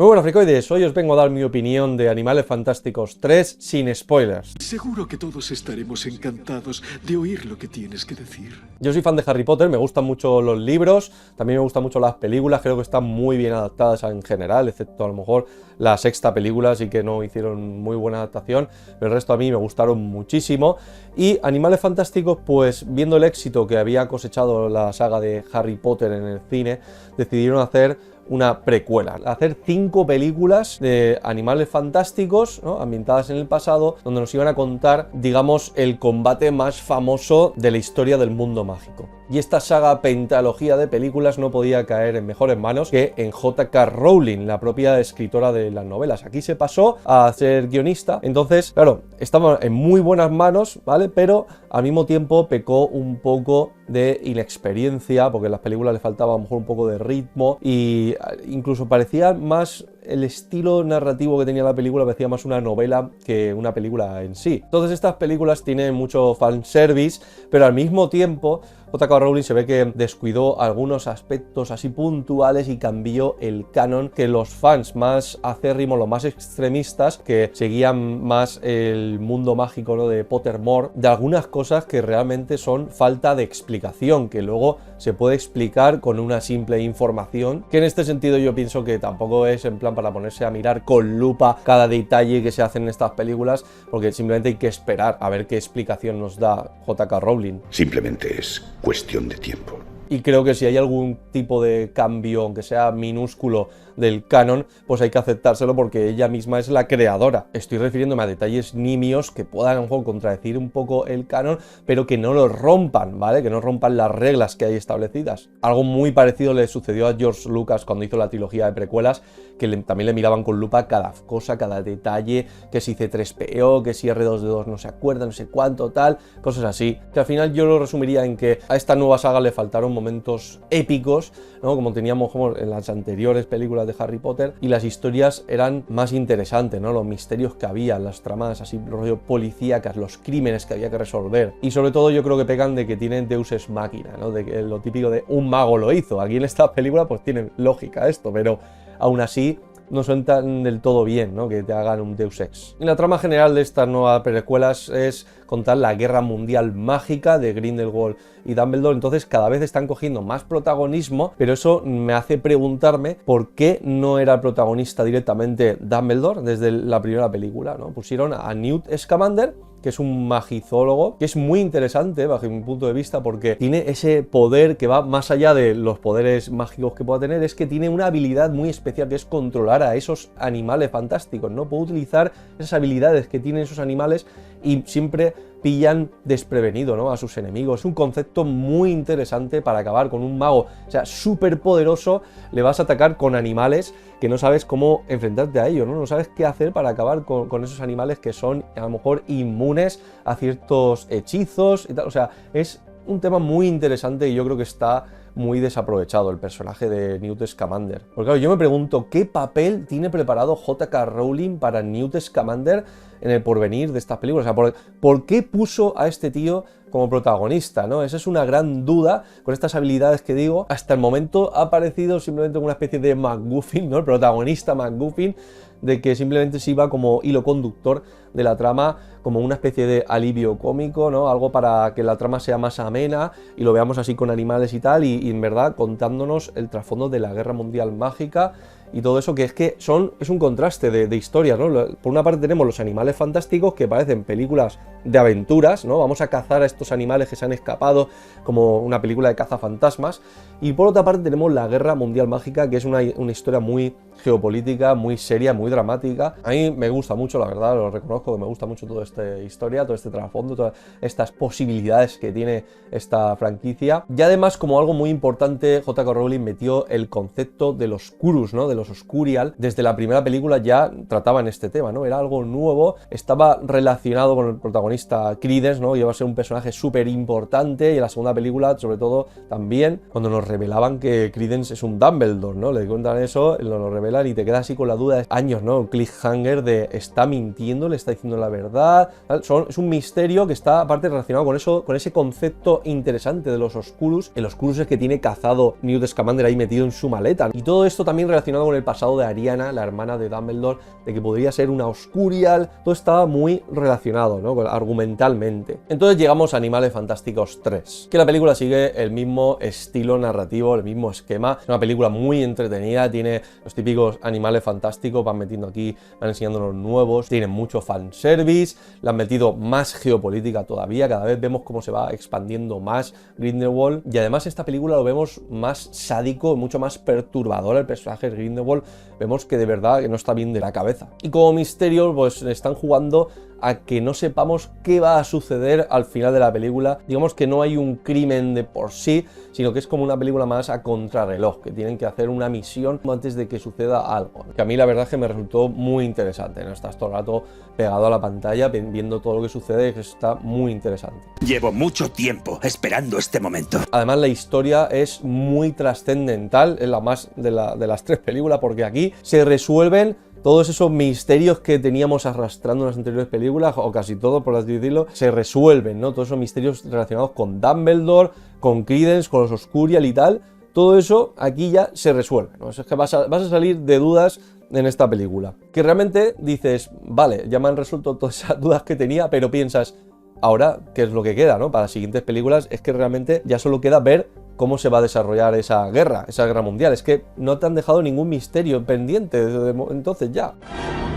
Muy buenas, fricoides, hoy os vengo a dar mi opinión de Animales Fantásticos 3 sin spoilers. Seguro que todos estaremos encantados de oír lo que tienes que decir. Yo soy fan de Harry Potter, me gustan mucho los libros, también me gustan mucho las películas, creo que están muy bien adaptadas en general, excepto a lo mejor la sexta película, sí que no hicieron muy buena adaptación, pero el resto a mí me gustaron muchísimo. Y Animales Fantásticos, pues viendo el éxito que había cosechado la saga de Harry Potter en el cine, decidieron hacer una precuela, hacer 5 películas de Animales Fantásticos, ¿no?, ambientadas en el pasado, donde nos iban a contar, digamos, el combate más famoso de la historia del mundo mágico. Y esta saga pentalogía de películas no podía caer en mejores manos que en J.K. Rowling, la propia escritora de las novelas. Aquí se pasó a ser guionista, entonces, claro, estaba en muy buenas manos, ¿vale? Pero al mismo tiempo pecó un poco de inexperiencia, porque en las películas le faltaba a lo mejor un poco de ritmo y incluso parecía más el estilo narrativo que tenía la película, parecía más una novela que una película en sí. Entonces estas películas tienen mucho fanservice, pero al mismo tiempo J.K. Rowling se ve que descuidó algunos aspectos así puntuales y cambió el canon que los fans más acérrimos, los más extremistas, que seguían más el mundo mágico, ¿no?, de Pottermore, de algunas cosas que realmente son falta de explicación, que luego se puede explicar con una simple información, que en este sentido yo pienso que tampoco es en plan para ponerse a mirar con lupa cada detalle que se hace en estas películas, porque simplemente hay que esperar a ver qué explicación nos da J.K. Rowling. Simplemente es cuestión de tiempo. Y creo que si hay algún tipo de cambio, aunque sea minúsculo, del canon, pues hay que aceptárselo porque ella misma es la creadora. Estoy refiriéndome a detalles nimios que puedan a lo mejor contradecir un poco el canon, pero que no lo rompan, ¿vale? Que no rompan las reglas que hay establecidas. Algo muy parecido le sucedió a George Lucas cuando hizo la trilogía de precuelas, que también le miraban con lupa cada cosa, cada detalle, que si C3PO, que si R2D2 no se acuerda, no sé cuánto, tal, cosas así. Que al final yo lo resumiría en que a esta nueva saga le faltaron momentos épicos, ¿no?, como teníamos como en las anteriores películas de Harry Potter, y las historias eran más interesantes, ¿no?, los misterios que había, las tramas así rollo policíacas, los crímenes que había que resolver, y sobre todo yo creo que pecan de que tienen Deus Ex Machina, ¿no?, de que lo típico de un mago lo hizo. Aquí en esta película pues tiene lógica esto, pero aún así no suenan del todo bien, ¿no?, que te hagan un Deus Ex. Y la trama general de estas nuevas precuelas es contar la guerra mundial mágica de Grindelwald y Dumbledore. Entonces cada vez están cogiendo más protagonismo, pero eso me hace preguntarme por qué no era el protagonista directamente Dumbledore desde la primera película, ¿no? Pusieron a Newt Scamander, que es un magizólogo, que es muy interesante bajo mi punto de vista porque tiene ese poder que va más allá de los poderes mágicos que pueda tener, es que tiene una habilidad muy especial que es controlar a esos animales fantásticos, ¿no? Puede utilizar esas habilidades que tienen esos animales y siempre pillan desprevenido, ¿no?, a sus enemigos. Es un concepto muy interesante para acabar con un mago, o sea, súper poderoso. Le vas a atacar con animales que no sabes cómo enfrentarte a ellos, ¿no? No sabes qué hacer para acabar con esos animales que son a lo mejor inmunes a ciertos hechizos y tal. O sea, es un tema muy interesante y yo creo que está muy desaprovechado el personaje de Newt Scamander. Porque claro, yo me pregunto qué papel tiene preparado J.K. Rowling para Newt Scamander en el porvenir de estas películas. O sea, ¿por qué puso a este tío como protagonista, ¿no? Esa es una gran duda con estas habilidades que digo. Hasta el momento ha aparecido simplemente como una especie de MacGuffin, ¿no?, el protagonista MacGuffin, de que simplemente se iba como hilo conductor de la trama, como una especie de alivio cómico, ¿no?, algo para que la trama sea más amena y lo veamos así con animales y tal, y en verdad contándonos el trasfondo de la guerra mundial mágica y todo eso, que es un contraste de historias, ¿no? Por una parte tenemos los animales fantásticos que parecen películas de aventuras, ¿no? Vamos a cazar a estos animales que se han escapado, como una película de cazafantasmas, y por otra parte tenemos la guerra mundial mágica, que es una historia muy geopolítica, muy seria, muy dramática. A mí me gusta mucho, la verdad, lo reconozco, que me gusta mucho toda esta historia, todo este trasfondo, todas estas posibilidades que tiene esta franquicia. Y además, como algo muy importante, J.K. Rowling metió el concepto de los Kurus, ¿no?, de los Oscurial. Desde la primera película ya trataban este tema, ¿no? Era algo nuevo, estaba relacionado con el protagonista Credence, ¿no? Iba a ser un personaje súper importante, y en la segunda película, sobre todo, también, cuando nos revelaban que Credence es un Dumbledore, ¿no? Le cuentan eso, nos revelan y te quedas así con la duda de años, ¿no? Un cliffhanger de ¿está mintiendo? ¿Le está diciendo la verdad? Es un misterio que está aparte relacionado con eso, con ese concepto interesante de los Oscurus. El Oscurus es que tiene cazado Newt Scamander ahí metido en su maleta. Y todo esto también relacionado con el pasado de Ariana, la hermana de Dumbledore, de que podría ser una Oscurial. Todo estaba muy relacionado, ¿no? Argumentalmente. Entonces llegamos a Animales Fantásticos 3, que la película sigue el mismo estilo narrativo, el mismo esquema. Es una película muy entretenida, tiene los típicos animales fantásticos, van metiendo aquí, van enseñando los nuevos, tiene mucho fanservice, le han metido más geopolítica todavía, cada vez vemos cómo se va expandiendo más Grindelwald, y además esta película lo vemos más sádico, mucho más perturbador el personaje de Grindelwald, vemos que de verdad que no está bien de la cabeza. Y como misterio, pues están jugando a que no sepamos qué va a suceder al final de la película. Digamos que no hay un crimen de por sí, sino que es como una película más a contrarreloj, que tienen que hacer una misión antes de que suceda algo. Que a mí la verdad es que me resultó muy interesante, ¿no? Estás todo el rato pegado a la pantalla viendo todo lo que sucede, que está muy interesante. Llevo mucho tiempo esperando este momento. Además la historia es muy trascendental, es la más de las tres películas, porque aquí se resuelven todos esos misterios que teníamos arrastrando en las anteriores películas, o casi todos, por así decirlo, se resuelven, ¿no? Todos esos misterios relacionados con Dumbledore, con Credence, con los Oscurial y tal, todo eso aquí ya se resuelve, ¿no? Es que vas a salir de dudas en esta película. Que realmente dices, vale, ya me han resuelto todas esas dudas que tenía, pero piensas, ahora, ¿qué es lo que queda, no? Para las siguientes películas es que realmente ya solo queda ver cómo se va a desarrollar esa guerra mundial. Es que no te han dejado ningún misterio pendiente desde entonces ya.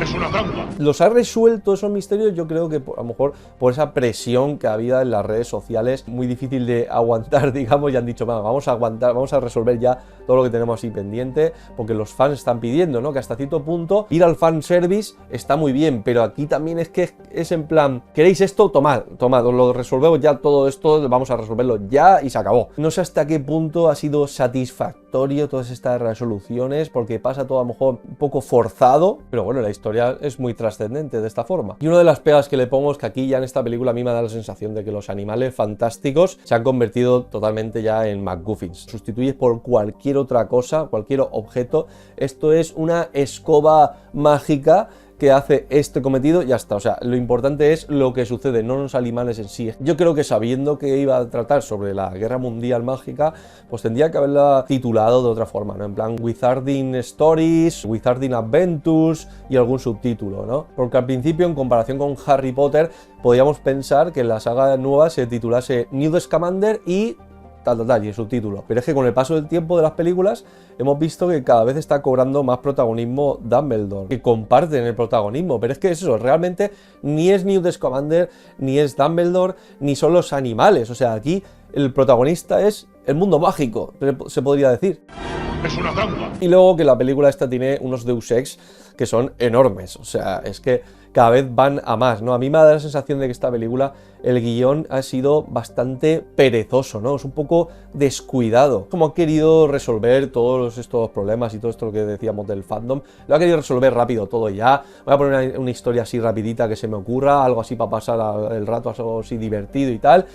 ¡Es una trampa! Los ha resuelto esos misterios, yo creo que a lo mejor por esa presión que había en las redes sociales, muy difícil de aguantar, digamos, y han dicho, vamos a aguantar, vamos a resolver ya todo lo que tenemos así pendiente, porque los fans están pidiendo, ¿no? Que hasta cierto punto ir al fanservice está muy bien, pero aquí también es que es en plan, ¿queréis esto? Tomad, os lo resolvemos ya, todo esto, vamos a resolverlo ya y se acabó. No sé hasta qué punto ha sido satisfactorio todas estas resoluciones, porque pasa todo a lo mejor un poco forzado, pero bueno, la historia es muy trascendente de esta forma. Y una de las pegas que le pongo es que aquí ya en esta película a mí me da la sensación de que los animales fantásticos se han convertido totalmente ya en MacGuffins. Sustituyes por cualquier otra cosa, cualquier objeto. Esto es una escoba mágica que hace este cometido y ya está. O sea, lo importante es lo que sucede, no los animales en sí. Yo creo que sabiendo que iba a tratar sobre la Guerra Mundial Mágica, pues tendría que haberla titulado de otra forma, ¿no? En plan Wizarding Stories, Wizarding Adventures y algún subtítulo, ¿no? Porque al principio, en comparación con Harry Potter, podíamos pensar que la saga nueva se titulase Newt Scamander y y el subtítulo. Pero es que con el paso del tiempo de las películas hemos visto que cada vez está cobrando más protagonismo Dumbledore, que comparten el protagonismo, pero es que eso, realmente ni es Newt Scamander, ni es Dumbledore, ni son los animales. O sea, aquí el protagonista es el mundo mágico, se podría decir. ¡Es una trampa! Y luego que la película esta tiene unos Deus Ex que son enormes, o sea, es que cada vez van a más, ¿no? A mí me da la sensación de que esta película, el guión ha sido bastante perezoso, ¿no? Es un poco descuidado. Como ha querido resolver todos estos problemas y todo esto que decíamos del fandom, lo ha querido resolver rápido todo ya. Voy a poner una historia así rapidita que se me ocurra, algo así para pasar el rato, algo así divertido y tal.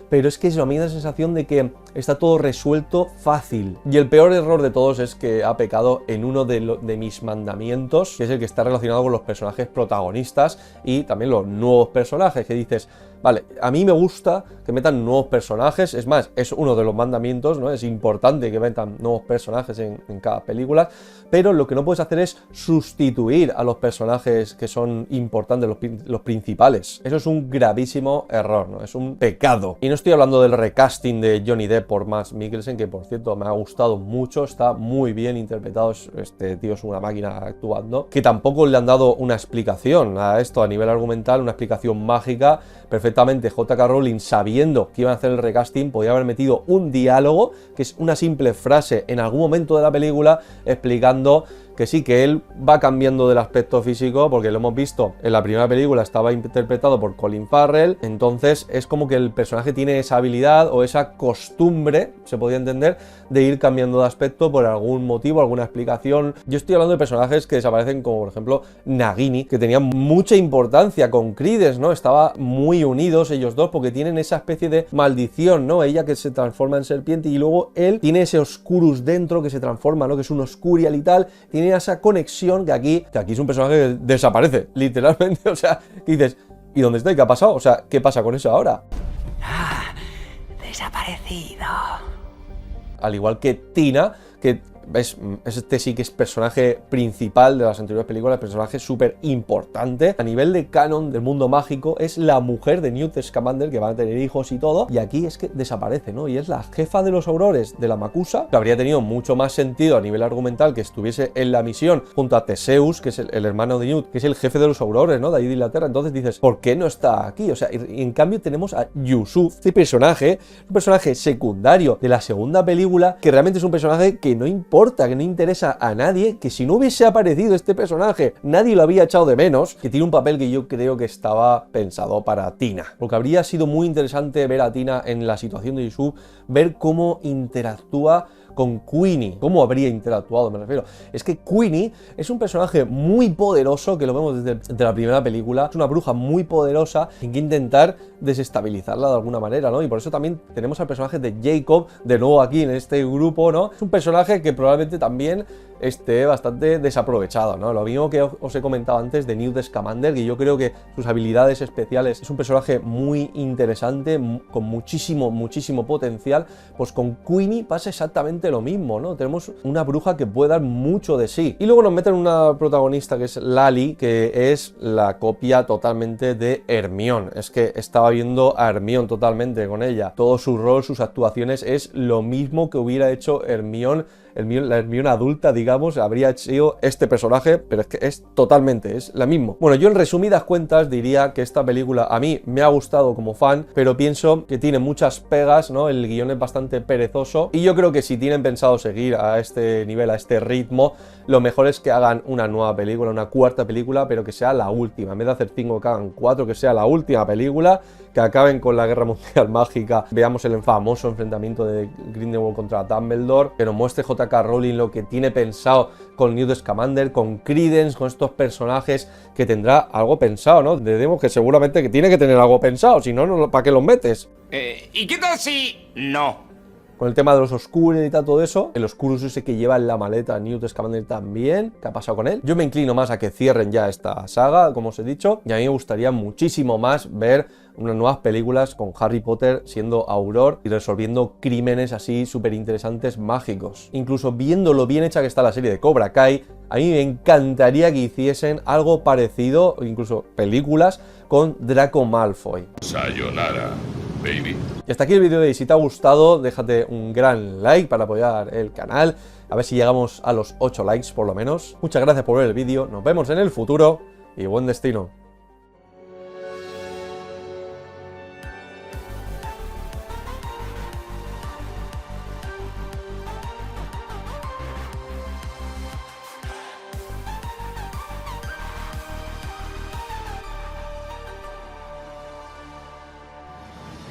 Pero es que eso, a mí me da la sensación de que está todo resuelto fácil. Y el peor error de todos es que ha pecado en uno de mis mandamientos, que es el que está relacionado con los personajes protagonistas y también los nuevos personajes, que dices, vale, a mí me gusta que metan nuevos personajes, es más, es uno de los mandamientos, ¿no? Es importante que metan nuevos personajes en cada película, pero lo que no puedes hacer es sustituir a los personajes que son importantes, los principales. Eso es un gravísimo error, ¿no? Es un pecado. Y no estoy hablando del recasting de Johnny Depp por Mads Mikkelsen, que por cierto me ha gustado mucho, está muy bien interpretado, este tío es una máquina actuando, que tampoco le han dado una explicación a esto a nivel argumental, una explicación mágica. Perfectamente J.K. Rowling, sabiendo que iban a hacer el recasting, podía haber metido un diálogo, que es una simple frase en algún momento de la película, explicando que sí, que él va cambiando del aspecto físico, porque lo hemos visto en la primera película, estaba interpretado por Colin Farrell, entonces es como que el personaje tiene esa habilidad o esa costumbre, se podría entender, de ir cambiando de aspecto por algún motivo, alguna explicación. Yo estoy hablando de personajes que desaparecen, como por ejemplo Nagini, que tenían mucha importancia con Credence, ¿no? Estaba muy unidos ellos dos, porque tienen esa especie de maldición, ¿no? Ella que se transforma en serpiente y luego él tiene ese Oscurus dentro que se transforma, ¿no? Que es un Oscurial y tal, tiene tenía esa conexión que aquí es un personaje que desaparece, literalmente. O sea, que dices, ¿y dónde está? ¿Y qué ha pasado? O sea, ¿qué pasa con eso ahora? Desaparecido. Al igual que Tina, que este sí que es personaje principal de las anteriores películas, personaje súper importante a nivel de canon del mundo mágico, es la mujer de Newt Scamander, que van a tener hijos y todo, y aquí es que desaparece, ¿no? Y es la jefa de los aurores de la Macusa, que habría tenido mucho más sentido a nivel argumental que estuviese en la misión junto a Teseus, que es el hermano de Newt, que es el jefe de los aurores, ¿no? De ahí de Inglaterra. Entonces dices, ¿por qué no está aquí? O sea, y en cambio tenemos a Yusuf, este personaje, un personaje secundario de la segunda película, que realmente es un personaje que no importa, que no interesa a nadie, que si no hubiese aparecido este personaje, nadie lo había echado de menos, que tiene un papel que yo creo que estaba pensado para Tina. Porque habría sido muy interesante ver a Tina en la situación de Yusuf, ver cómo interactúa con Queenie. ¿Cómo habría interactuado? Me refiero. Es que Queenie es un personaje muy poderoso, que lo vemos desde la primera película. Es una bruja muy poderosa, hay que intentar desestabilizarla de alguna manera, ¿no? Y por eso también tenemos al personaje de Jacob, de nuevo aquí en este grupo, ¿no? Es un personaje que probablemente también esté bastante desaprovechado, ¿no? Lo mismo que os he comentado antes de Newt Scamander, que yo creo que sus habilidades especiales es un personaje muy interesante, con muchísimo potencial. Pues con Queenie pasa exactamente lo mismo, ¿no? Tenemos una bruja que puede dar mucho de sí. Y luego nos meten una protagonista que es Lali, que es la copia totalmente de Hermione. Es que estaba viendo a Hermione totalmente con ella. Todo su rol, sus actuaciones es lo mismo que hubiera hecho Hermione. La Hermione adulta, digamos, habría sido este personaje, pero es que es la misma. Bueno, yo en resumidas cuentas diría que esta película a mí me ha gustado como fan, pero pienso que tiene muchas pegas, ¿no? El guión es bastante perezoso y yo creo que si tienen pensado seguir a este nivel, a este ritmo, lo mejor es que hagan una nueva película, una cuarta película, pero que sea la última. En vez de hacer 5, que hagan 4, que sea la última película, que acaben con la Guerra Mundial Mágica, veamos el famoso enfrentamiento de Grindelwald contra Dumbledore, que nos muestre J.K. Rowling lo que tiene pensado con Newt Scamander, con Credence, con estos personajes, que tendrá algo pensado, ¿no? Entendemos que seguramente que tiene que tener algo pensado, si no, ¿para qué los metes? ¿Y qué tal si no? Con el tema de los Oscurus y tal, todo eso, el Oscurus ese que lleva en la maleta Newt Scamander también, ¿qué ha pasado con él? Yo me inclino más a que cierren ya esta saga, como os he dicho, y a mí me gustaría muchísimo más ver unas nuevas películas con Harry Potter siendo Auror y resolviendo crímenes así súper interesantes, mágicos. Incluso viendo lo bien hecha que está la serie de Cobra Kai, a mí me encantaría que hiciesen algo parecido, incluso películas, con Draco Malfoy. Sayonara, baby. Y hasta aquí el vídeo de hoy. Si te ha gustado, déjate un gran like para apoyar el canal. A ver si llegamos a los 8 likes por lo menos. Muchas gracias por ver el vídeo. Nos vemos en el futuro y buen destino.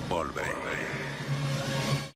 Volveré.